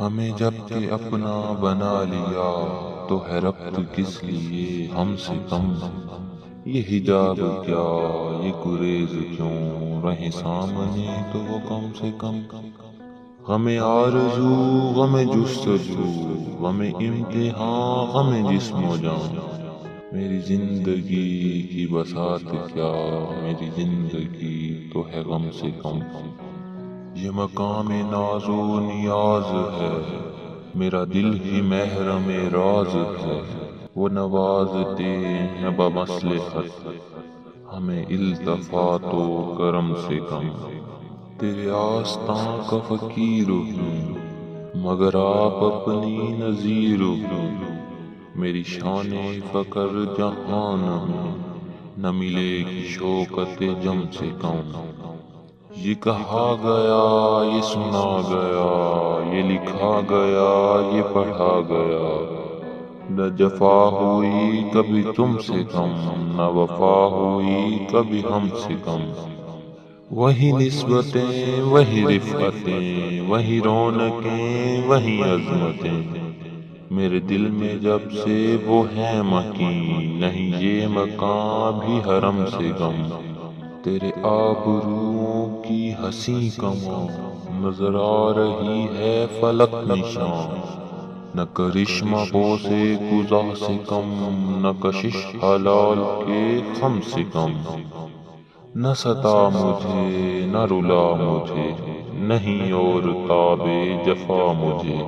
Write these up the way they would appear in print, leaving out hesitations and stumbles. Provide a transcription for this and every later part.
ہمیں جب کہ اپنا بنا لیا تو ہے ربط کس لیے ہم سے کم؟ یہ حجاب کیا، یہ گریز کیوں رہے سامنے تو وہ کم سے کم؟ غم آرزو، غم جستجو، غم امتحان، غم جسم و جان، میری زندگی کی بساط کیا، میری زندگی تو ہے غم سے کم۔ یہ مقام ناز و نیاز ہے، میرا دل ہی محرم راز ہے، وہ نوازتے ہیں بمصلحت ہمیں التفات و کرم سے کم۔ تیرے آستاں کا فقیر ہوں مگر آپ اپنی نظیر ہوں، میری شان فقر جہان ہوں نہ ملے گی شوکت جم سے کم۔ یہ کہا گیا، یہ سنا گیا، یہ لکھا گیا، یہ پڑھا گیا، نہ جفا ہوئی کبھی تم سے کم، نہ وفا ہوئی کبھی ہم سے کم۔ وہی نسبتیں، وہی رفعتیں، وہی رونقیں، وہی عظمتیں، میرے دل میں جب سے وہ ہیں مکین، نہیں یہ مقام بھی حرم سے کم۔ تیرے آبروؤں کی حسین کماں نظر آ رہی ہے فلک نشان، نہ کرشمہ بوسے قزح سے کم، نہ کشش حلال کے خم سے کم۔ نہ ستا مجھے نہ رلا مجھے، نہیں اور تاب جفا مجھے،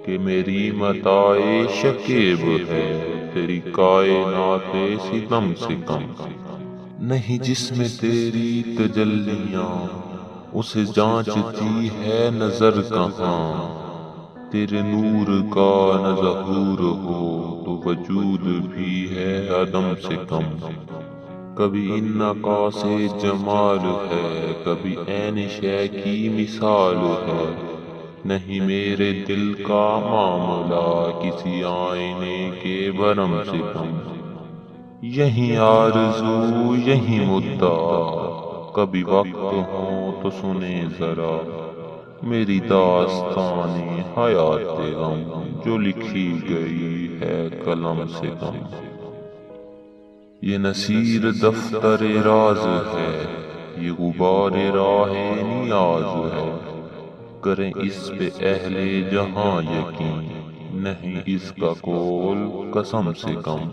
کہ میری متاع شکیب ہے تیری کائنات ستم سے کم۔ نہیں جس میں تیری تجلیاں اسے جانچتی ہے نظر کہاں، تیرے نور کا نہ ظہور ہو تو وجود بھی ہے عدم سے کم۔ کبھی ان نقاص جمال ہے، کبھی عین شے کی مثال ہے، نہیں میرے دل کا معاملہ کسی آئینے کے بھرم سے کم۔ یہی آرزو، یہی مدعا، کبھی وقت ہو تو سنیں ذرا میری داستان حیات غم جو لکھی گئی ہے قلم سے کم۔ یہ نصیر دفتر راز ہے، یہ غبار راہ نیاز ہے، کریں اس پہ اہل جہاں یقین، نہیں اس کا قول قسم سے کم۔